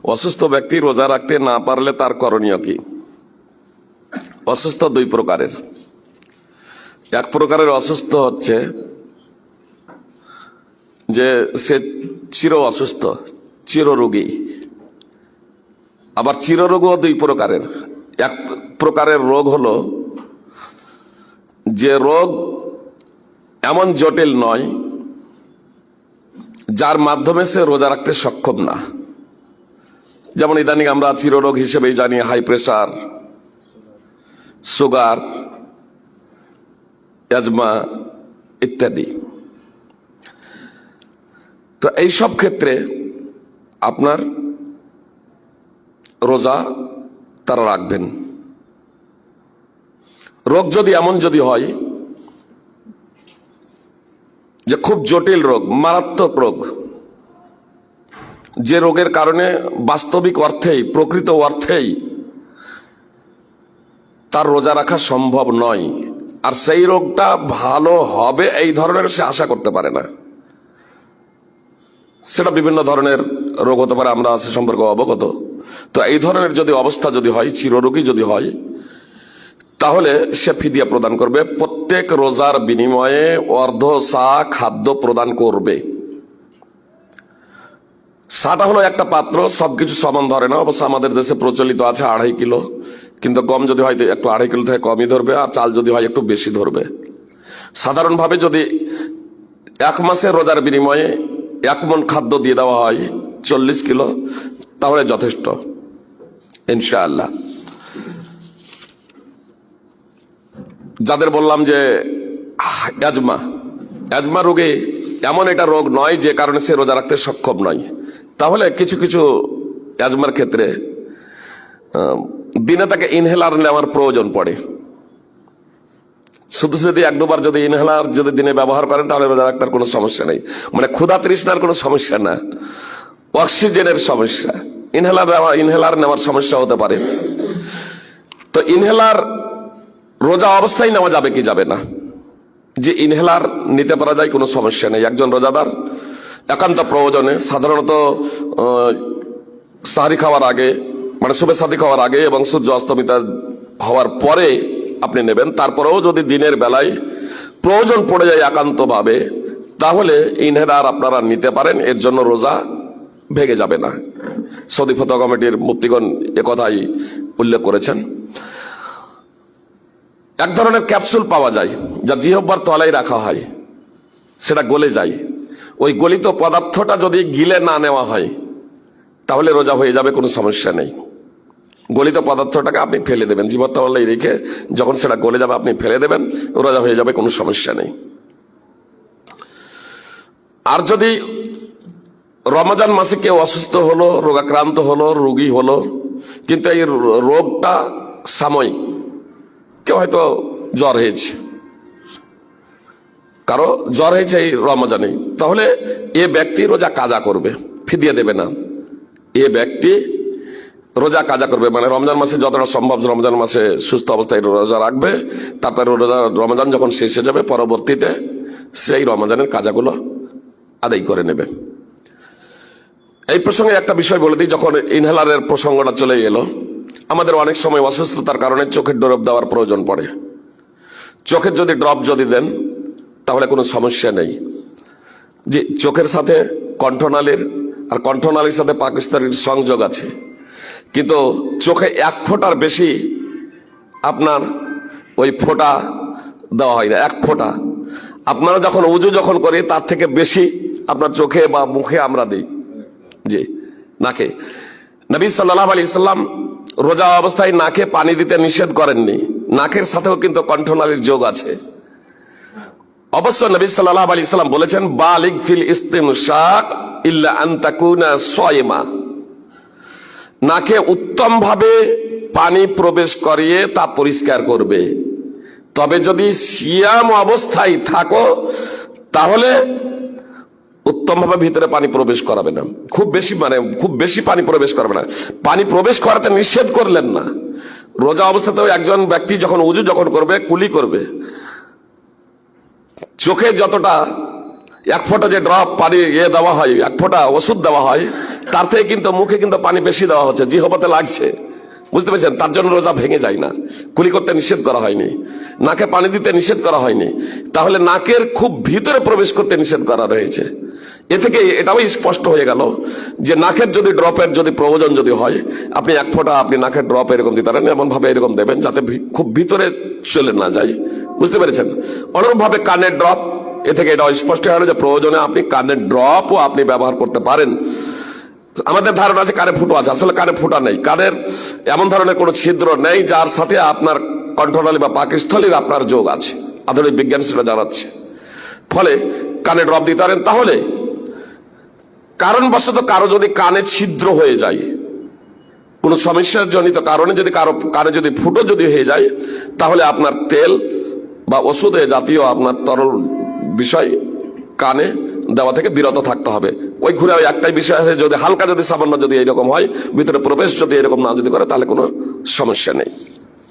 অসুস্থ ব্যক্তি রোজা রাখতে না পারলে তার করণীয় কি? অসুস্থ দুই প্রকারের। এক প্রকারের অসুস্থ হচ্ছে যে সে চির অসুস্থ, চিররোগী। আবার চিররোগও দুই প্রকারের। এক প্রকারের রোগ হলো যে রোগ এমন জটিল নয় যার মাধ্যমে সে রোজা রাখতে সক্ষম না। যেমন ইদানিং আমরা চিররোগ হিসেবেই জানি হাই প্রেসার, সুগার, অ্যাজমা ইত্যাদি। তো এই সব ক্ষেত্রে আপনার রোজা তারা রাখবেন। রোগ যদি এমন যদি হয় যে খুব জটিল রোগ, মারাত্মক রোগ, যে রোগের কারণে বাস্তবিক অর্থেই, প্রকৃত অর্থেই তার রোজা রাখা সম্ভব নয়, আর সেই রোগটা ভালো হবে এই ধরনের সে আশা করতে পারে না, সেটা বিভিন্ন ধরনের রোগ হতে পারে, আমরা সে সম্পর্কে অবগত। তো এই ধরনের যদি অবস্থা যদি হয়, চিররোগী যদি হয়, তাহলে সে ফিদিয়া প্রদান করবে। প্রত্যেক রোজার বিনিময়ে অর্ধ সা খাদ্য প্রদান করবে। সাটা হলো একটা পাত্র, সবকিছু সমান ধরে না। অবশ্য আমাদের দেশে প্রচলিত আছে 2.5 কিলো, কিন্তু গম যদি হয় একটু 2.5 কিলো থেকে কমই ধরবে, আর চাল যদি হয় একটু বেশি ধরবে। সাধারণভাবে যদি 1 মাসের রোজার বিনিময়ে 1 মণ খাদ্য দিয়ে দেওয়া হয় 40 কিলো, তাহলে যথেষ্ট ইনশাআল্লাহ। যাদের বললাম যে অ্যাজমা রোগে এমন একটা রোগ নয় যে কারণে সে রোজা রাখতে সক্ষম নয়, তাহলে কিছু কিছু অ্যাজমার ক্ষেত্রে দিনে তাকে ইনহেলার নেওয়ার প্রয়োজন পড়ে। শুধু যদি 1-2 বার যদি ইনহেলার যদি দিনে ব্যবহার করেন তাহলে রোজা রাখতে কোনো সমস্যা নেই। মানে ক্ষুধা তৃষ্ণার কোনো সমস্যা না, অক্সিজেনের সমস্যা, ইনহেলার নেওয়ার সমস্যা হতে পারে। তো ইনহেলার রোজা অবস্থায় নেওয়া যাবে কি যাবে না? যে ইনহেলার নিতে পারা যায়, কোনো সমস্যা নেই। একজন রোজাদার একান্ত প্রয়োজনে, সাধারণত সাহরি খাওয়ার আগে, মানে শুভে সাদি খাওয়ার আগে এবং সূর্য অস্তমিত হওয়ার পরে আপনি নেবেন। তারপরেও যদি দিনের বেলায় প্রয়োজন পড়ে যায় একান্ত ভাবে, তাহলে ইনহেলার আপনারা নিতে পারেন, এর জন্য রোজা ভেঙে যাবে না। সৌদি ফতোয়া কমিটির মুফতিগণ একথাই উল্লেখ করেছেন। এক ধরনের ক্যাপসুল পাওয়া যায় যা জিহ্বার তলায় রাখা হয়, সেটা গলে যায়। ওই গলিত পদার্থটা যদি গিলে না নেওয়া হয় তাহলে রোজা হয়ে যাবে, কোনো সমস্যা নেই। গলিত পদার্থটাকে আপনি ফেলে দেবেন, জিহ্বার তলায় রেখে যখন সেটা গলে যাবে আপনি ফেলে দেবেন, রোজা হয়ে যাবে, কোনো সমস্যা নেই। আর যদি রমজান মাসে কেউ অসুস্থ হলো, রোগাক্রান্ত হলো, রোগী হলো, কিন্তু এই রোগটা সাময়িক, কেউ হয়তো জ্বর হয়েছে, কারো জ্বর হয়েছে এই রমজানে, তাহলে এ ব্যক্তি রোজা কাজা করবে, ফিদিয়া দেবে না। এ ব্যক্তি রোজা কাজা করবে, মানে রমজান মাসে যতটা সম্ভব রমজান মাসে সুস্থ অবস্থায় রোজা রাখবে। তারপরে রমজান যখন শেষ হয়ে যাবে, পরবর্তীতে সেই রমজানের কাজাগুলো আদায় করে নেবে। এই প্রসঙ্গে একটা বিষয় বলে দিই, যখন ইনহেলারের প্রসঙ্গটা চলে এলো, আমাদের অনেক সময় অসুস্থতার কারণে চোখের ড্রপ দেওয়ার প্রয়োজন পড়ে। চোখের যদি ড্রপ যদি দেন তাহলে কোনো সমস্যা নেই। যে চোখের সাথে কণ্ঠনালীর, আর কণ্ঠনালীর সাথে পাকস্থলীর সংযোগ আছে, কিন্তু চোখে 1 ফোঁটার বেশি আপনার ওই ফোঁটা দেওয়া হয় না। 1 ফোঁটা আপনারা যখন উজু যখন করি তার থেকে বেশি আপনার চোখে বা মুখে আমরা দিই, জি নাকে। নবী সাল্লাল্লাহু আলাইহি সাল্লাম রোজা অবস্থায় নাকে পানি দিতে নিষেধ করেননি, নাকের সাথেও কিন্তু কণ্ঠনালীর যোগ আছে। অবশ্য নবী সাল্লাল্লাহু আলাইহি সাল্লাম বলেছেন, বালিগ ফিল ইস্তিনশাক ইল্লা আন তাকুনা সায়মা। নাকে উত্তম ভাবে পানি প্রবেশ করিয়ে তা পরিষ্কার করবে, তবে যদি সিয়াম অবস্থায় থাকো তাহলে উত্তম ভাবে ভিতরে পানি প্রবেশ করাবে না। খুব বেশি পানি প্রবেশ করবে না। পানি প্রবেশ করাতে নিষেধ করলেন না। রোজা অবস্থাতেও একজন ব্যক্তি যখন উজু যখন করবে, কুলি করবে, চোখে যতটা এক ফোঁটা যে ড্রপ পানি দেওয়া হয়, এক ফোঁটা ওষুধ দেওয়া হয়, তার থেকে কিন্তু মুখে কিন্তু পানি বেশি দেওয়া হচ্ছে, জিহ্বাতে লাগছে, বুঝতে পেরেছেন? তার জন্য রোজা ভেঙে যায় না। কুলি করতে নিষেধ করা হয়নি, নাকে পানি দিতে নিষেধ করা হয়নি, তাহলে নাকের খুব ভিতরে প্রবেশ করতে নিষেধ করা রয়েছে। এ থেকে এটাও স্পষ্ট হয়ে গেল যে নাকের যদি ড্রপের যদি প্রয়োজন যদি হয়, আপনি এক ফোঁটা আপনি নাকের ড্রপ এরকম দিতে পারেন, এমন ভাবে এরকম দেবেন যাতে খুব ভিতরে চলে না যায়, বুঝতে পেরেছেন? অনুরূপ ভাবে কানের ড্রপ, এ থেকে এটা স্পষ্ট হয়ে গেল যে প্রয়োজনে আপনি কানের ড্রপও আপনি ব্যবহার করতে পারেন। আমাদের ধারণা আছে কানে ফুটো আছে, আসলে কানে ফুটা নেই। কানের এমন ধরনের কোনো ছিদ্র নেই যার সাথে আপনার কণ্ঠনালী বা পাকস্থলীর আপনার যোগ আছে, আধুনিক বিজ্ঞান সেটা জানাচ্ছে। ফলে কানে ড্রপ দিতে পারেন। তাহলে কারণবশত কারো যদি কানে ছিদ্র হয়ে যায়, কোনো সমস্যার জনিত কারণে যদি কারো কানে যদি ফুটো যদি হয়ে যায়, তাহলে আপনার তেল বা ওষুধে জাতীয় আপনার তরল বিষয় কানে দেওয়া থেকে বিরত থাকতে হবে। ওই ঘুরে ওই একটাই বিষয় আছে, যদি হালকা যদি সামান্য যদি এরকম হয়, ভিতরে প্রবেশ যদি এরকম না যদি করে, তাহলে কোনো সমস্যা নেই।